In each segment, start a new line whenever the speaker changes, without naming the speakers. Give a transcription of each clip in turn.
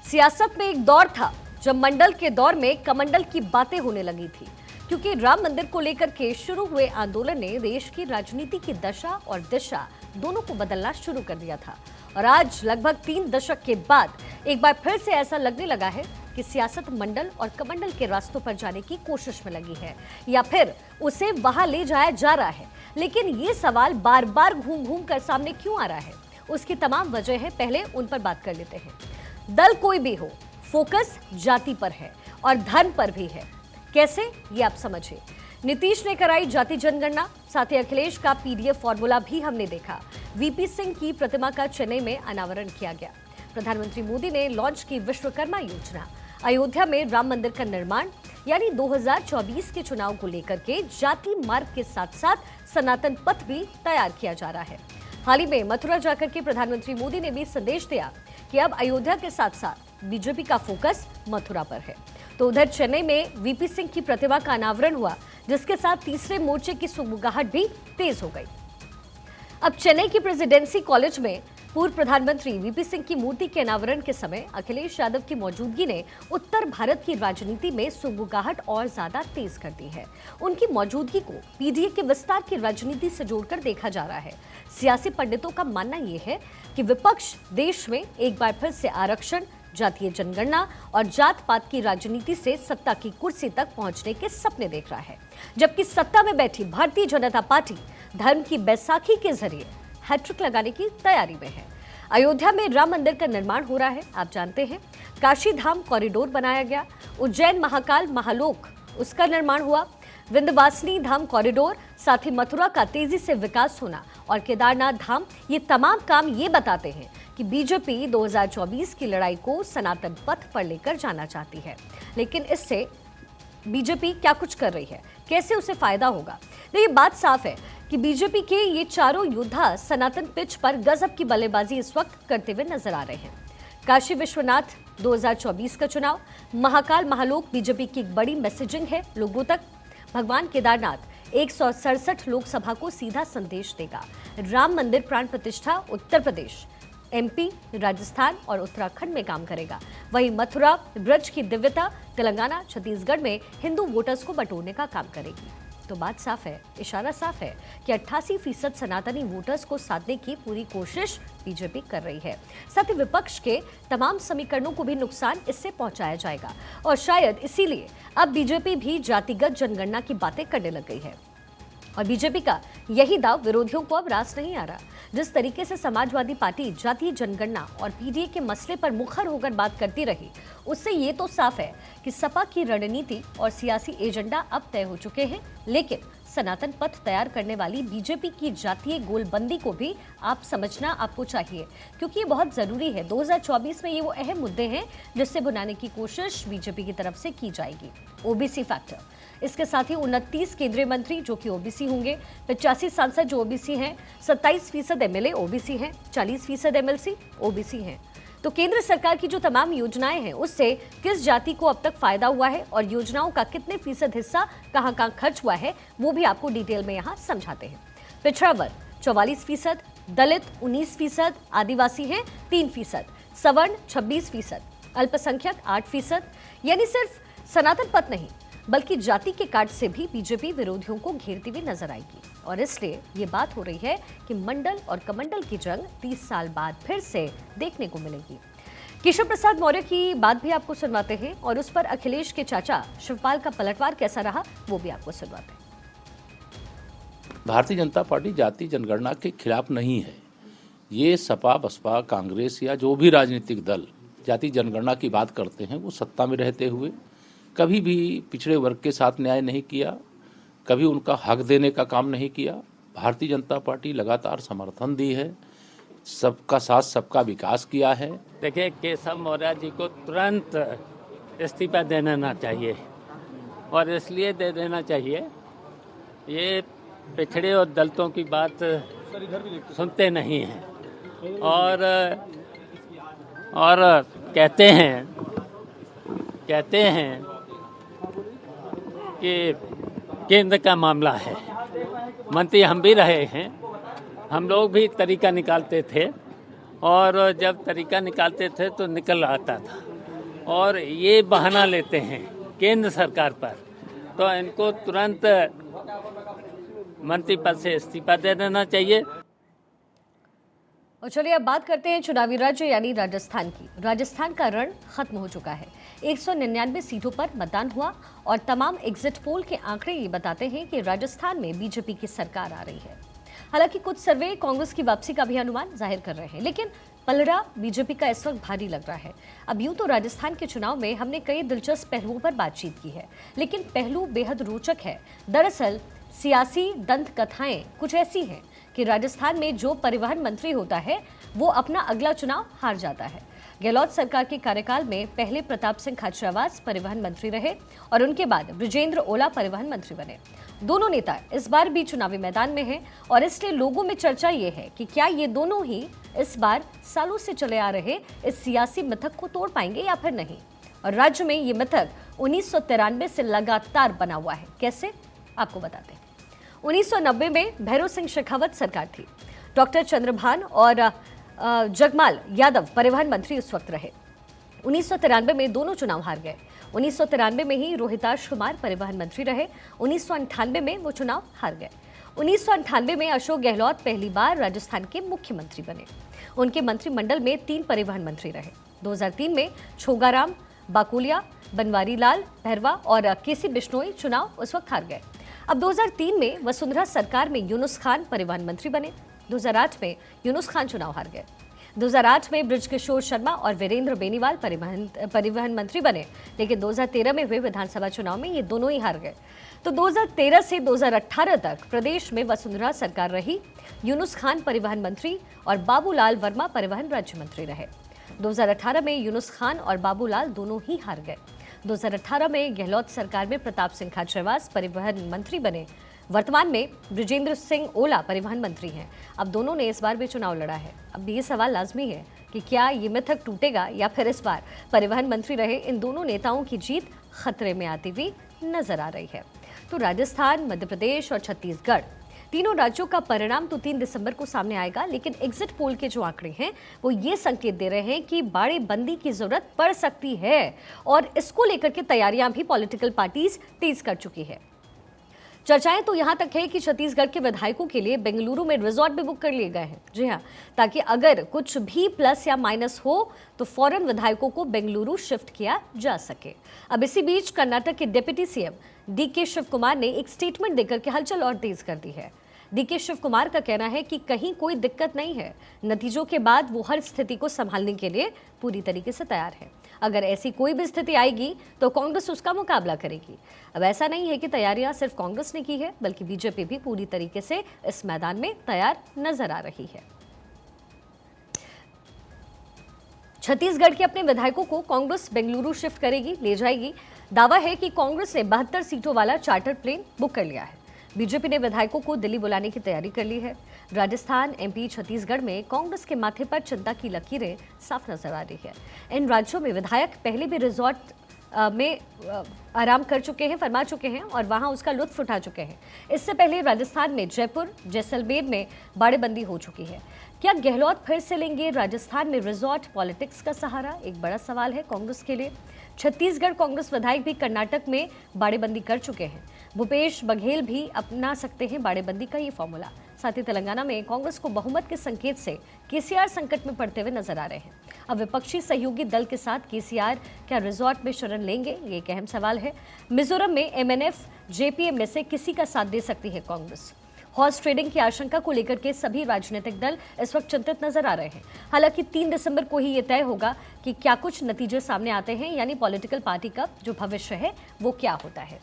सियासत में एक दौर था जब मंडल के दौर में कमंडल की बातें होने लगी थी, क्योंकि राम मंदिर को लेकर के शुरू हुए आंदोलन ने देश की राजनीति की दशा और दिशा दोनों को बदलना शुरू कर दिया था। और आज लगभग 3 दशक के बाद एक बार फिर से ऐसा लगने लगा है कि सियासत मंडल और कमंडल के रास्तों पर जाने की कोशिश में लगी है, या फिर उसे वहां ले जाया जा रहा है। लेकिन ये सवाल बार बार घूम घूम कर सामने क्यों आ रहा है, उसकी तमाम वजह है। पहले उन पर बात कर लेते हैं। दल कोई भी हो, फोकस जाति पर है और धर्म पर भी है। कैसे, ये आप समझिए। नीतीश ने कराई जाति जनगणना, साथ ही अखिलेश का पीडीएफ फॉर्मूला भी हमने देखा। वीपी सिंह की प्रतिमा का चेन्नई में अनावरण किया गया। प्रधानमंत्री मोदी ने लॉन्च की विश्वकर्मा योजना। अयोध्या में राम मंदिर का निर्माण, यानी 2024 के चुनाव को लेकर के जाति मार्ग के साथ साथ सनातन पथ भी तैयार किया जा रहा है। हाल ही में मथुरा जाकर के प्रधानमंत्री मोदी ने भी संदेश दिया कि अब अयोध्या के साथ साथ बीजेपी का फोकस मथुरा पर है। तो उधर चेन्नई में वीपी सिंह की प्रतिमा का अनावरण हुआ, जिसके साथ तीसरे मोर्चे की सुगबुगाहट भी तेज हो गई। अब चेन्नई की प्रेसिडेंसी कॉलेज में पूर्व प्रधानमंत्री वीपी सिंह की मूर्ति के अनावरण के समय अखिलेश यादव की मौजूदगी ने उत्तर भारत की राजनीति में सुगबुगाहट और ज्यादा तेज कर दी है। उनकी मौजूदगी को पीडीए के विस्तार की राजनीति से जोड़कर देखा जा रहा है। सियासी पंडितों का मानना यह है कि विपक्ष देश में एक बार फिर से आरक्षण, जातीय जनगणना और जात पात की राजनीति से सत्ता की कुर्सी तक पहुंचने के सपने देख रहा है, जबकि सत्ता में बैठी भारतीय जनता पार्टी धर्म की बैसाखी के जरिए हैट्रिक लगाने की तैयारी में है। अयोध्या में राम मंदिर का निर्माण हो रहा है, आप जानते हैं। काशी धाम कॉरिडोर बनाया गया। उज्जैन महाकाल महालोक, उसका निर्माण हुआ। विंध्यवासिनी धाम कॉरिडोर, साथ ही मथुरा का तेजी से विकास होना और केदारनाथ धाम, ये तमाम काम ये बताते हैं कि बीजेपी 2024 की लड़ाई को सनातन पथ पर लेकर जाना चाहती है। लेकिन इससे बीजेपी क्या कुछ कर रही है, कैसे उसे फायदा होगा? ये बात साफ है कि बीजेपी के ये चारों योद्धा सनातन पिच पर गजब की बल्लेबाजी इस वक्त करते हुए नजर आ रहे हैं। काशी विश्वनाथ 2024 का चुनाव, महाकाल महालोक बीजेपी की एक बड़ी मैसेजिंग है लोगों तक। भगवान केदारनाथ 167 लोकसभा को सीधा संदेश देगा। राम मंदिर प्राण प्रतिष्ठा उत्तर प्रदेश, एमपी, राजस्थान और उत्तराखंड में काम करेगा। वहीं मथुरा ब्रज की दिव्यता तेलंगाना, छत्तीसगढ़ में हिंदू वोटर्स को बटोरने का काम करेगी। तो बात साफ है, इशारा साफ है कि 88% सनातनी वोटर्स को साधने की पूरी कोशिश बीजेपी कर रही है। साथ ही विपक्ष के तमाम समीकरणों को भी नुकसान इससे पहुंचाया जाएगा और शायद इसीलिए अब बीजेपी भी जातिगत जनगणना की बातें करने लग गई है। और बीजेपी का यही दाव विरोधियों को अब रास नहीं आ रहा। जिस तरीके से समाजवादी पार्टी जातीय जनगणना और पीडीए के मसले पर मुखर होकर बात करती रही, उससे ये तो साफ है कि सपा की रणनीति और सियासी एजेंडा अब तय हो चुके हैं। लेकिन सनातन पथ तैयार करने वाली बीजेपी की जातीय गोलबंदी को भी आप समझना आपको चाहिए, क्योंकि ये बहुत जरूरी है। 2024 में ये वो अहम मुद्दे हैं जिससे बुनाने की कोशिश बीजेपी की तरफ से की जाएगी। ओबीसी फैक्टर, इसके साथ ही 29 केंद्रीय मंत्री जो कि ओबीसी होंगे, 85 सांसद जो ओबीसी हैं, 27% एमएलए ओबीसी हैं, 40% एमएलसी ओबीसी हैं। तो केंद्र सरकार की जो तमाम योजनाएं हैं उससे किस जाति को अब तक फायदा हुआ है और योजनाओं का कितने फीसद हिस्सा कहां खर्च हुआ है, वो भी आपको डिटेल में यहां समझाते हैं। पिछड़ा वर्ग 44%, दलित 19%, आदिवासी हैं 3%, सवर्ण 26%, अल्पसंख्यक 8%। यानी सिर्फ सनातन पथ नहीं बल्कि जाति के कार्ड से भी बीजेपी विरोधियों को घेरती हुई नजर आएगी। और इसलिए ये बात हो रही है कि मंडल और कमंडल की जंग 30 साल बाद फिर से देखने को मिलेगी। केशव प्रसाद मौर्य की बात भी आपको सुनवाते हैं और उस पर अखिलेश के चाचा शिवपाल का पलटवार कैसा रहा वो भी आपको सुनवाते हैं।
भारतीय जनता पार्टी जाति जनगणना के खिलाफ नहीं है। ये सपा, बसपा, कांग्रेस या जो भी राजनीतिक दल जाति जनगणना की बात करते हैं, वो सत्ता में रहते हुए कभी भी पिछड़े वर्ग के साथ न्याय नहीं किया, कभी उनका हक देने का काम नहीं किया। भारतीय जनता पार्टी लगातार समर्थन दी है, सबका साथ सबका विकास किया है।
देखिए, केशव मौर्य जी को तुरंत इस्तीफा दे देना चाहिए और इसलिए दे देना चाहिए, ये पिछड़े और दलितों की बात सुनते नहीं हैं और कहते हैं कि केंद्र का मामला है। मंत्री हम भी रहे हैं, हम लोग भी तरीका निकालते थे और जब तरीका निकालते थे तो निकल आता था। और ये बहाना लेते हैं केंद्र सरकार पर, तो इनको तुरंत मंत्री पद से इस्तीफा दे देना चाहिए।
और चलिए अब बात करते हैं चुनावी राज्य यानी राजस्थान की। राजस्थान का रण खत्म हो चुका है। 199 सीटों पर मतदान हुआ और तमाम एग्जिट पोल के आंकड़े ये बताते हैं कि राजस्थान में बीजेपी की सरकार आ रही है। हालांकि कुछ सर्वे कांग्रेस की वापसी का भी अनुमान जाहिर कर रहे हैं, लेकिन पलड़ा बीजेपी का इस वक्त भारी लग रहा है। अब यूं तो राजस्थान के चुनाव में हमने कई दिलचस्प पहलुओं पर बातचीत की है, लेकिन पहलू बेहद रोचक है। दरअसल सियासी दंत कथाएं कुछ ऐसी हैं कि राजस्थान में जो परिवहन मंत्री होता है वो अपना अगला चुनाव हार जाता है। गहलोत सरकार के कार्यकाल में पहले प्रताप सिंह खाचरियावास परिवहन मंत्री रहे और उनके बाद बृजेंद्र ओला परिवहन मंत्री बने। दोनों नेता इस बार भी चुनावी मैदान में हैं और इसलिए लोगों में चर्चा ये है कि क्या ये दोनों ही इस बार सालों से चले आ रहे इस सियासी मिथक को तोड़ पाएंगे या फिर नहीं। और राज्य में ये मिथक 1993 से लगातार बना हुआ है। कैसे, आपको बताते हैं। 1990 में भैरव सिंह शेखावत सरकार थी। डॉक्टर चंद्रभान और जगमाल यादव परिवहन मंत्री उस वक्त रहे। 1993 में दोनों चुनाव हार गए। 1993 में ही रोहिताश कुमार परिवहन मंत्री रहे। 1998 में वो चुनाव हार गए। 1998 में अशोक गहलोत पहली बार राजस्थान के मुख्यमंत्री बने। उनके मंत्रिमंडल में 3 परिवहन मंत्री रहे। 2003 में छोगाराम बाकुलिया, बनवारी लाल भैरवा और केसी बिश्नोई चुनाव उस वक्त हार गए। अब 2003 में वसुंधरा सरकार में यूनुस खान परिवहन मंत्री बने। 2008 में यूनुस खान चुनाव हार गए। 2008 में बृजकिशोर शर्मा और वीरेंद्र बेनीवाल परिवहन मंत्री बने, लेकिन 2013 में हुए विधानसभा चुनाव में ये दोनों ही हार गए। तो 2013 से 2018 तक प्रदेश में वसुंधरा सरकार रही। यूनुस खान परिवहन मंत्री और बाबूलाल वर्मा परिवहन राज्य मंत्री रहे। 2018 में यूनुस खान और बाबूलाल दोनों ही हार गए। 2018 में गहलोत सरकार में प्रताप सिंह खाचरियावास परिवहन मंत्री बने। वर्तमान में बृजेंद्र सिंह ओला परिवहन मंत्री हैं। अब दोनों ने इस बार भी चुनाव लड़ा है। अब ये सवाल लाजमी है कि क्या ये मिथक टूटेगा या फिर इस बार परिवहन मंत्री रहे इन दोनों नेताओं की जीत खतरे में आती हुई नजर आ रही है। तो राजस्थान, मध्य प्रदेश और छत्तीसगढ़ तीनों राज्यों का परिणाम तो 3 दिसंबर को सामने आएगा, लेकिन एग्जिट पोल के जो आंकड़े हैं वो ये संकेत दे रहे हैं कि बाड़े बंदी की जरूरत पड़ सकती है और इसको लेकर के तैयारियां भी पॉलिटिकल पार्टीज तेज कर चुकी है। चर्चाएं तो यहां तक है कि छत्तीसगढ़ के विधायकों के लिए बेंगलुरु में रिजॉर्ट भी बुक कर लिए गए हैं। जी हां, ताकि अगर कुछ भी प्लस या माइनस हो तो फौरन विधायकों को बेंगलुरु शिफ्ट किया जा सके। अब इसी बीच कर्नाटक के deputy CM DK Shiv Kumar ने एक स्टेटमेंट देकर के हलचल और तेज कर दी है। डीके शिव कुमार का कहना है कि कहीं कोई दिक्कत नहीं है, नतीजों के बाद वो हर स्थिति को संभालने के लिए पूरी तरीके से तैयार है। अगर ऐसी कोई भी स्थिति आएगी तो कांग्रेस उसका मुकाबला करेगी। अब ऐसा नहीं है कि तैयारियां सिर्फ कांग्रेस ने की है, बल्कि बीजेपी भी पूरी तरीके से इस मैदान में तैयार नजर आ रही है। छत्तीसगढ़ के अपने विधायकों को कांग्रेस बेंगलुरु शिफ्ट करेगी, ले जाएगी। दावा है कि कांग्रेस ने 72 सीटों वाला चार्टर प्लेन बुक कर लिया है। बीजेपी ने विधायकों को दिल्ली बुलाने की तैयारी कर ली है। राजस्थान, एमपी, छत्तीसगढ़ में कांग्रेस के माथे पर चिंता की लकीरें साफ नजर आ रही है। इन राज्यों में विधायक पहले भी रिजॉर्ट में आराम कर चुके हैं, फरमा चुके हैं और वहां उसका लुत्फ उठा चुके हैं। इससे पहले राजस्थान में जयपुर, जैसलमेर में बाड़ेबंदी हो चुकी है। क्या गहलोत फिर से लेंगे राजस्थान में रिजॉर्ट पॉलिटिक्स का सहारा? एक बड़ा सवाल है कांग्रेस के लिए। छत्तीसगढ़ कांग्रेस विधायक भी कर्नाटक में बाड़ेबंदी कर चुके हैं। भूपेश बघेल भी अपना सकते हैं बाड़ेबंदी का ये फॉर्मूला। साथ ही तेलंगाना में कांग्रेस को बहुमत के संकेत से केसीआर संकट में पड़ते हुए नजर आ रहे हैं। अब विपक्षी सहयोगी दल के साथ केसीआर क्या रिजॉर्ट में शरण लेंगे, ये एक अहम सवाल है। मिजोरम में एमएनएफ, जेपीएम में से किसी का साथ दे सकती है कांग्रेस। हॉर्स ट्रेडिंग की आशंका को लेकर के सभी राजनीतिक दल इस वक्त चिंतित नजर आ रहे हैं। हालांकि 3 दिसंबर को ही ये तय होगा कि क्या कुछ नतीजे सामने आते हैं, यानी पॉलिटिकल पार्टी का जो भविष्य है वो क्या होता है।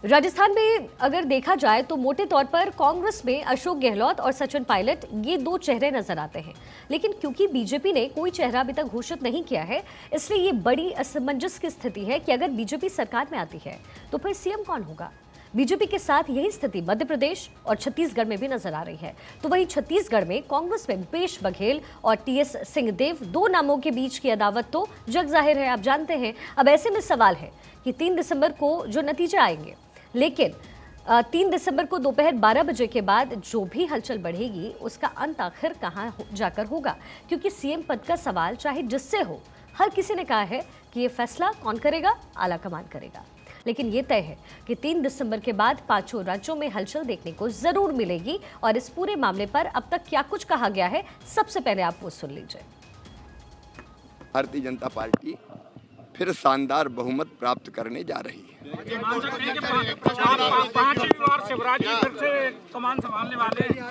राजस्थान में अगर देखा जाए तो मोटे तौर पर कांग्रेस में अशोक गहलोत और सचिन पायलट ये 2 चेहरे नजर आते हैं, लेकिन क्योंकि बीजेपी ने कोई चेहरा अभी तक घोषित नहीं किया है, इसलिए ये बड़ी असमंजस की स्थिति है कि अगर बीजेपी सरकार में आती है तो फिर सीएम कौन होगा। बीजेपी के साथ यही स्थिति मध्य प्रदेश और छत्तीसगढ़ में भी नजर आ रही है। तो वहीं छत्तीसगढ़ में कांग्रेस में भूपेश बघेल और टीएस सिंहदेव 2 नामों के बीच की अदावत तो जग जाहिर है, आप जानते हैं। अब ऐसे में सवाल है कि 3 दिसंबर को जो नतीजे आएंगे, लेकिन 3 दिसंबर को दोपहर 12 बजे के बाद जो भी हलचल बढ़ेगी उसका अंत आखिर कहां जाकर होगा, क्योंकि सीएम पद का सवाल चाहे जिससे हो, हर किसी ने कहा है कि ये फैसला कौन करेगा, आला कमान करेगा। लेकिन ये तय है कि 3 दिसंबर के बाद 5 राज्यों में हलचल देखने को जरूर मिलेगी। और इस पूरे मामले पर अब तक क्या कुछ कहा गया है, सबसे पहले आप वो सुन लीजिए।
भारतीय जनता पार्टी फिर शानदार बहुमत प्राप्त करने जा रही है।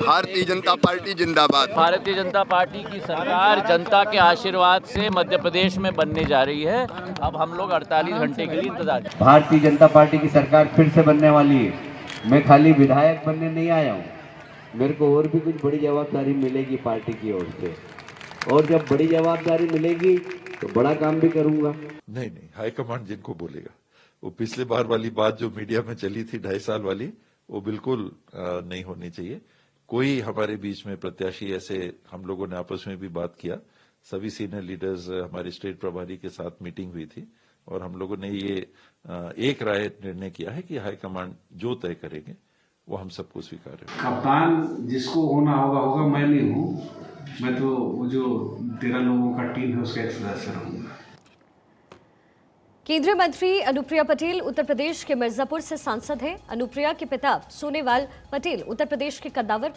भारतीय जनता पार्टी जिंदाबाद।
भारतीय जनता पार्टी की सरकार जनता के आशीर्वाद से मध्य प्रदेश में बनने जा रही है। अब हम लोग 48 घंटे के लिए इंतजार।
भारतीय जनता पार्टी की सरकार फिर से बनने वाली है। मैं खाली विधायक बनने नहीं आया हूँ, मेरे को और भी कुछ बड़ी जवाबदारी मिलेगी पार्टी की ओर से, और जब बड़ी जवाबदारी मिलेगी तो बड़ा काम भी करूंगा।
नहीं, हाईकमांड जिनको बोलेगा। वो पिछले बार वाली बात जो मीडिया में चली थी 2.5 साल वाली, वो बिल्कुल नहीं होनी चाहिए। कोई हमारे बीच में प्रत्याशी ऐसे, हम लोगों ने आपस में भी बात किया, सभी सीनियर लीडर्स, हमारे स्टेट प्रभारी के साथ मीटिंग हुई थी और हम लोगों ने ये एक राय निर्णय किया है कि हाईकमांड जो तय करेंगे वो हम सबको स्वीकार है।
कप्तान जिसको होना होगा, मैं नहीं हूँ। मैं तो वो जो 13 लोगों का टीम है उसका एक सदस्य रहूंगा।
केंद्रीय मंत्री अनुप्रिया पटेल उत्तर प्रदेश के मिर्जापुर से सांसद हैं। अनुप्रिया के पिता सोनेवाल पटेल उत्तर प्रदेश के कद्दावर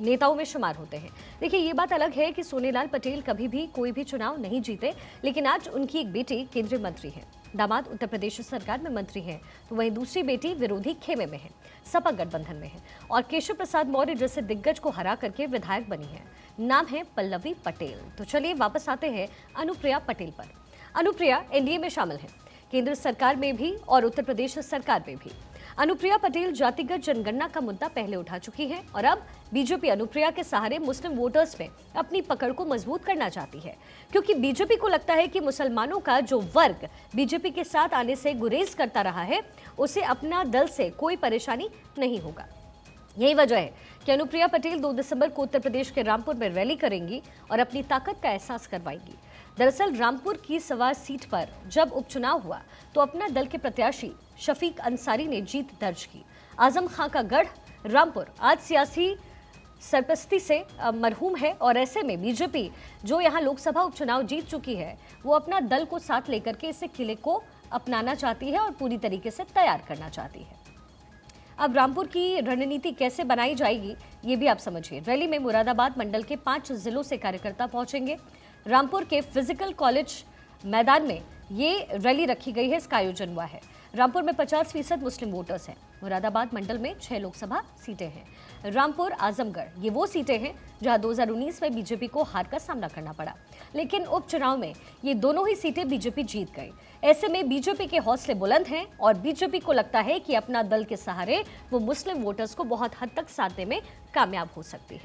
नेताओं में शुमार होते हैं। देखिए, ये बात अलग है कि सोनेलाल पटेल कभी भी कोई भी चुनाव नहीं जीते, लेकिन आज उनकी एक बेटी केंद्रीय मंत्री है। दामाद उत्तर प्रदेश सरकार में मंत्री हैं, तो वहीं दूसरी बेटी विरोधी खेमे में है, सपा गठबंधन में है और केशव प्रसाद मौर्य जैसे दिग्गज को हरा करके विधायक बनी है। नाम है पल्लवी पटेल। तो चलिए वापस आते हैं अनुप्रिया पटेल पर। अनुप्रिया एनडीए में शामिल हैं, केंद्र सरकार में भी और उत्तर प्रदेश सरकार में भी। अनुप्रिया पटेल जातिगत जनगणना का मुद्दा पहले उठा चुकी हैं और अब बीजेपी अनुप्रिया के सहारे मुस्लिम वोटर्स में अपनी पकड़ को मजबूत करना चाहती है, क्योंकि बीजेपी को लगता है कि मुसलमानों का जो वर्ग बीजेपी के साथ आने से गुरेज करता रहा है, उसे अपना दल से कोई परेशानी नहीं होगा। यही वजह है कि अनुप्रिया पटेल 2 दिसंबर को उत्तर प्रदेश के रामपुर में रैली करेंगी और अपनी ताकत का एहसास करवाएंगी। दरअसल रामपुर की सवार सीट पर जब उपचुनाव हुआ तो अपना दल के प्रत्याशी शफीक अंसारी ने जीत दर्ज की। आजम खां का गढ़ रामपुर आज सियासी सरपस्ती से मरहूम है और ऐसे में बीजेपी जो यहां लोकसभा उपचुनाव जीत चुकी है, वो अपना दल को साथ लेकर के इसे किले को अपनाना चाहती है और पूरी तरीके से तैयार करना चाहती है। अब रामपुर की रणनीति कैसे बनाई जाएगी, ये भी आप समझिए। रैली में मुरादाबाद मंडल के 5 जिलों से कार्यकर्ता पहुंचेंगे। रामपुर के फिजिकल कॉलेज मैदान में ये रैली रखी गई है, इसका आयोजन हुआ है। रामपुर में 50% मुस्लिम वोटर्स हैं। मुरादाबाद मंडल में 6 लोकसभा सीटें हैं। रामपुर, आजमगढ़ ये वो सीटें हैं जहां 2019 में बीजेपी को हार का सामना करना पड़ा, लेकिन उपचुनाव में ये दोनों ही सीटें बीजेपी जीत गई। ऐसे में बीजेपी के हौसले बुलंद हैं और बीजेपी को लगता है कि अपना दल के सहारे वो मुस्लिम वोटर्स को बहुत हद तक साधने में कामयाब हो सकती है।